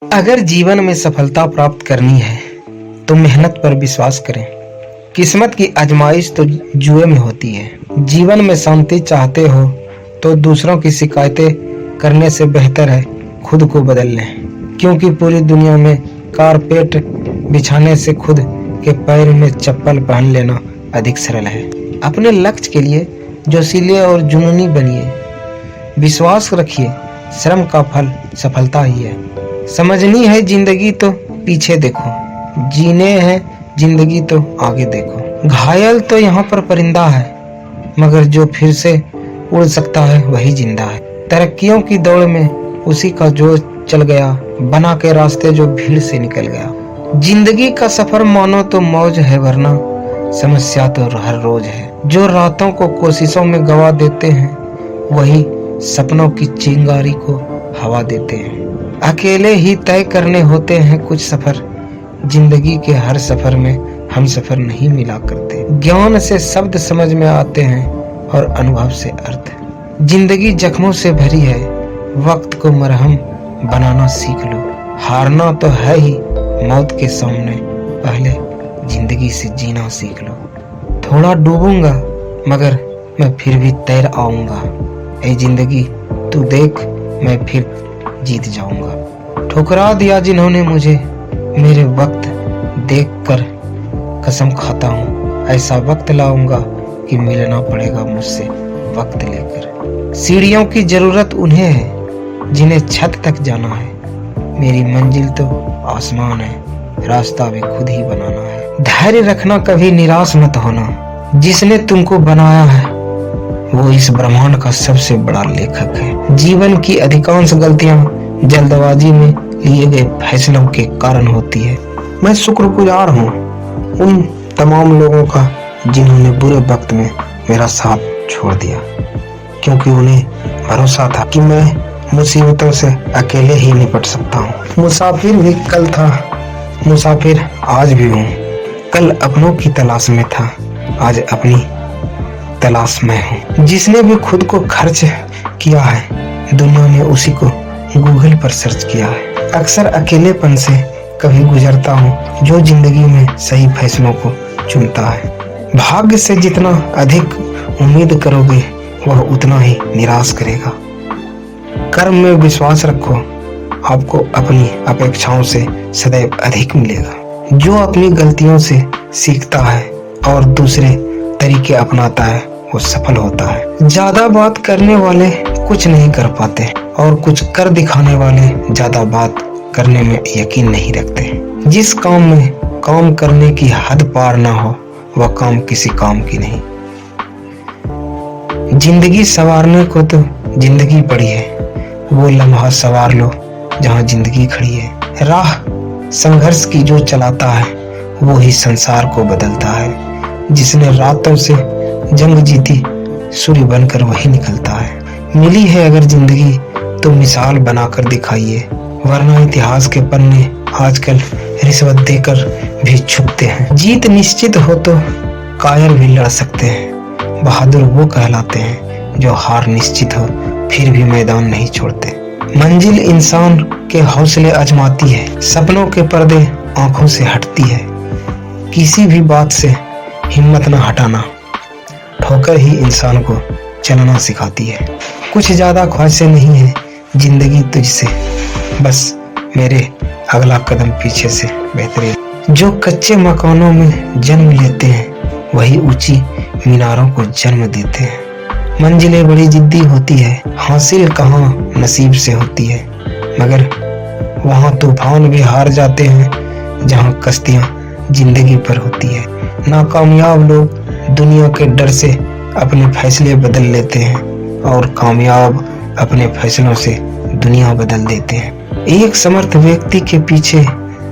अगर जीवन में सफलता प्राप्त करनी है तो मेहनत पर विश्वास करें। किस्मत की आजमाइश तो जुए में होती है। जीवन में शांति चाहते हो तो दूसरों की शिकायतें करने से बेहतर है खुद को बदल लें, क्योंकि पूरी दुनिया में कारपेट बिछाने से खुद के पैर में चप्पल पहन लेना अधिक सरल है। अपने लक्ष्य के लिए जोशीले और जुनूनी बनिए। विश्वास रखिए, श्रम का फल सफलता ही है। समझनी है जिंदगी तो पीछे देखो, जीने हैं जिंदगी तो आगे देखो। घायल तो यहाँ पर परिंदा है, मगर जो फिर से उड़ सकता है वही जिंदा है। तरक्कियों की दौड़ में उसी का जो चल गया, बना के रास्ते जो भीड़ से निकल गया। जिंदगी का सफर मानो तो मौज है, वरना समस्या तो हर रोज है। जो रातों को कोशिशों में गवा देते हैं, वही सपनों की चिंगारी को हवा देते हैं। अकेले ही तय करने होते हैं कुछ सफर, जिंदगी के हर सफर में हम सफर नहीं मिला करते। ज्ञान से शब्द समझ में आते हैं और अनुभव से अर्थ। जिंदगी जख्मों से भरी है, वक्त को मरहम बनाना सीख लो। हारना तो है ही मौत के सामने, पहले जिंदगी से जीना सीख लो। थोड़ा डूबूंगा मगर मैं फिर भी तैर आऊंगा। ऐ जिंदगी तू देख, मैं फिर जीत जाऊंगा। ठुकरा दिया जिन्होंने मुझे, मेरे वक्त देखकर कसम खाता हूँ ऐसा वक्त लाऊंगा कि मिलना पड़ेगा मुझसे वक्त लेकर। सीढ़ियों की जरूरत उन्हें है जिन्हें छत तक जाना है। मेरी मंजिल तो आसमान है, रास्ता भी खुद ही बनाना है। धैर्य रखना, कभी निराश मत होना। जिसने तुमको बनाया है वो इस ब्रह्मांड का सबसे बड़ा लेखक है। जीवन की अधिकांश गलतियां जल्दबाजी में लिए गए फैसलों के कारण होती है। मैं शुक्रगुजार हूँ उन तमाम लोगों का जिन्होंने बुरे वक्त में मेरा साथ छोड़ दिया, क्योंकि उन्हें भरोसा था कि मैं मुसीबतों से अकेले ही निपट सकता हूँ। मुसाफिर भी कल था, मुसाफिर आज भी हूँ। कल अपनों की तलाश में था, आज अपनी तलाश में हूँ। जिसने भी खुद को खर्च किया है, दुनिया ने उसी को गूगल पर सर्च किया है। अक्सर अकेलेपन से कभी गुजरता हूँ जो जिंदगी में सही फैसलों को चुनता है। भाग्य से जितना अधिक उम्मीद करोगे वह उतना ही निराश करेगा। कर्म में विश्वास रखो, आपको अपनी अपेक्षाओं से सदैव अधिक मिलेगा। जो अपनी गलतियों से सीखता है और दूसरे तरीके अपनाता है वो सफल होता है। ज्यादा बात करने वाले कुछ नहीं कर पाते और कुछ कर दिखाने वाले ज्यादा बात करने में यकीन नहीं रखते। जिस काम में काम करने की हद पार ना हो वह काम किसी काम की नहीं। जिंदगी संवारने को तो जिंदगी पड़ी है, वो लम्हा सवार लो जहाँ जिंदगी खड़ी है। राह संघर्ष की जो चलाता है वो ही संसार को बदलता है। जिसने रातों से जंग जीती, सूर्य बनकर वही निकलता है। मिली है अगर जिंदगी तो मिसाल बनाकर दिखाइए, वरना इतिहास के पन्ने आजकल रिश्वत देकर भी छुपते हैं। जीत निश्चित हो तो कायर भी लड़ सकते हैं। बहादुर वो कहलाते हैं जो हार निश्चित हो फिर भी मैदान नहीं छोड़ते। मंजिल इंसान के हौसले आजमाती है, सपनों के पर्दे आंखों से हटती है। किसी भी बात से हिम्मत न हटाना, ठोकर ही इंसान को चलना सिखाती है। कुछ ज्यादा ख्वाहिशें नहीं है जिंदगी तुझसे, बस मेरे अगला कदम पीछे से बेहतरीन। जो कच्चे मकानों में जन्म लेते हैं वही ऊंची मीनारों को जन्म देते हैं। मंजिलें बड़ी जिद्दी होती है, हासिल कहाँ नसीब से होती है, मगर वहाँ तूफान भी हार जाते हैं जहाँ कश्तियाँ जिंदगी पर होती है। नाकामयाब लोग दुनिया के डर से अपने फैसले बदल लेते हैं और कामयाब अपने फैसलों से दुनिया बदल देते हैं। एक समर्थ व्यक्ति के पीछे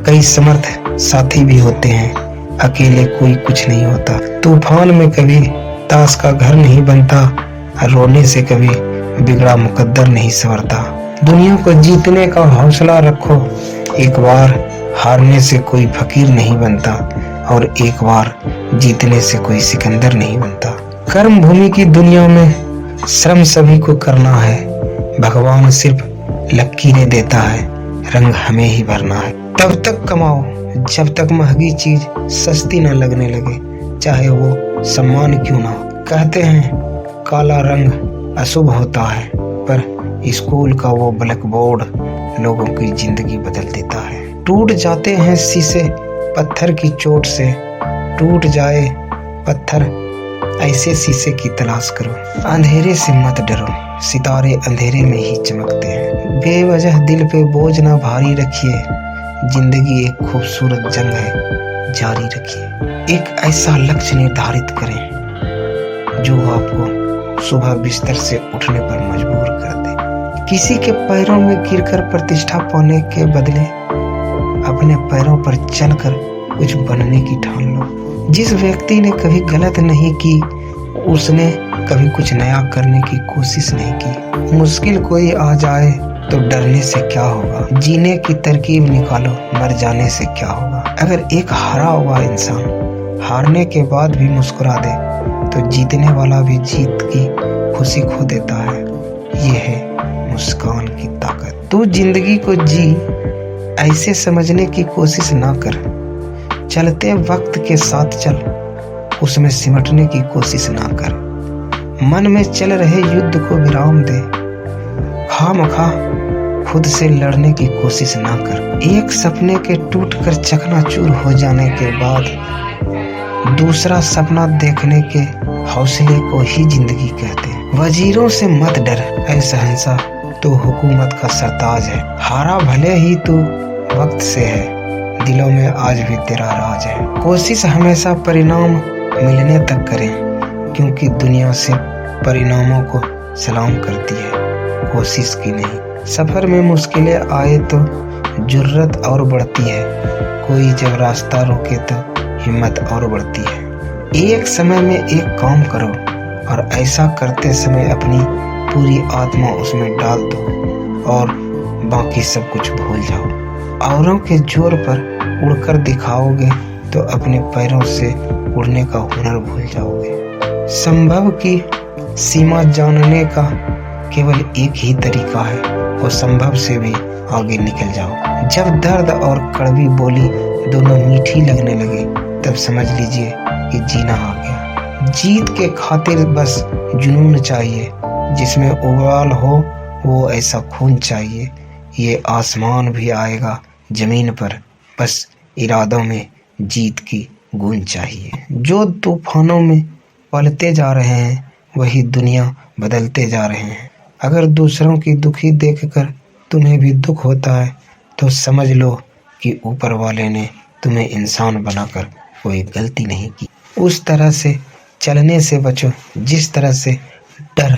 कई समर्थ साथी भी होते हैं। अकेले कोई कुछ नहीं होता। तूफान में कभी ताश का घर नहीं बनता, रोने से कभी बिगड़ा मुकद्दर नहीं संवरता। दुनिया को जीतने का हौसला रखो, एक बार हारने से कोई फकीर नहीं बनता और एक बार जीतने से कोई सिकंदर नहीं बनता। कर्म भूमि की दुनिया में श्रम सभी को करना है, भगवान सिर्फ लकीरें देता है, रंग हमें ही भरना है। तब तक कमाओ जब तक महंगी चीज सस्ती न लगने लगे, चाहे वो सम्मान क्यों ना हो। कहते हैं काला रंग अशुभ होता है, पर स्कूल का वो ब्लैक बोर्ड लोगों की जिंदगी बदल देता है। टूट जाते हैं शीशे पत्थर की चोट से, टूट जाए पत्थर ऐसे शीशे की तलाश करो। अंधेरे से मत डरो, सितारे अंधेरे में ही चमकते हैं। बेवजह दिल पे बोझ ना भारी रखिए, जिंदगी एक खूबसूरत जंग है, जारी रखिए। एक ऐसा लक्ष्य निर्धारित करें जो आपको सुबह बिस्तर से उठने पर मजबूर कर दे। किसी के पैरों में गिरकर प्रतिष्ठा पाने के बदले अपने पैरों पर चलकर कुछ बनने की ठान लो। जिस व्यक्ति ने कभी गलत नहीं की, उसने कभी कुछ नया करने की कोशिश नहीं की। मुश्किल कोई आ जाए तो डरने से क्या होगा, जीने की तरकीब निकालो, मर जाने से क्या होगा। अगर एक हारा हुआ इंसान हारने के बाद भी मुस्कुरा दे तो जीतने वाला भी जीत की खुशी खो देता है। ये है मुस्कान की ताकत। तू जिंदगी को जी ऐसे समझने की कोशिश ना कर, चलते वक्त के साथ चल, उसमें सिमटने की कोशिश ना कर। मन में चल रहे युद्ध को विराम दे, खामखा खुद से लड़ने की कोशिश ना कर। एक सपने के टूटकर चकनाचूर हो जाने के बाद दूसरा सपना देखने के हौसले को ही जिंदगी कहते हैं। वजीरों से मत डर ऐ शहंशाह, तू हुकूमत का सरताज है। हारा भले ही तू वक्त से है, दिलों में आज भी तेरा राज है। कोशिश हमेशा परिणाम मिलने तक करें, क्योंकि दुनिया से परिणामों को सलाम करती है, कोशिश की नहीं। सफर में मुश्किलें आए तो जुर्रत और बढ़ती है, कोई जब रास्ता रोके तो हिम्मत और बढ़ती है। एक समय में एक काम करो और ऐसा करते समय अपनी पूरी आत्मा उसमें डाल दो और बाकी सब कुछ भूल जाओ। औरों के जोर पर उड़कर दिखाओगे तो अपने पैरों से उड़ने का हुनर भूल जाओगे। संभव की सीमा जानने का केवल एक ही तरीका है, वो संभव से भी आगे निकल जाओ। जब दर्द और कड़वी बोली दोनों मीठी लगने लगे, तब समझ लीजिए कि जीना आ गया। जीत के खातिर बस जुनून चाहिए, जिसमें उबाल हो वो ऐसा खून चाहिए। ये आसमान भी आएगा जमीन पर, बस इरादों में जीत की गूंज चाहिए। जो तूफानों में पलते जा रहे हैं वही दुनिया बदलते जा रहे हैं। अगर दूसरों की दुखी देखकर तुम्हें भी दुख होता है तो समझ लो कि ऊपर वाले ने तुम्हें इंसान बनाकर कोई गलती नहीं की। उस तरह से चलने से बचो जिस तरह से डर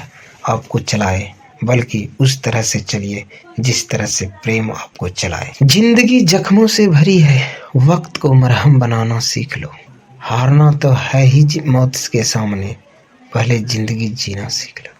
आपको चलाए, बल्कि उस तरह से चलिए जिस तरह से प्रेम आपको चलाए। जिंदगी जख्मों से भरी है, वक्त को मरहम बनाना सीख लो। हारना तो है ही मौत के सामने, पहले जिंदगी जीना सीख लो।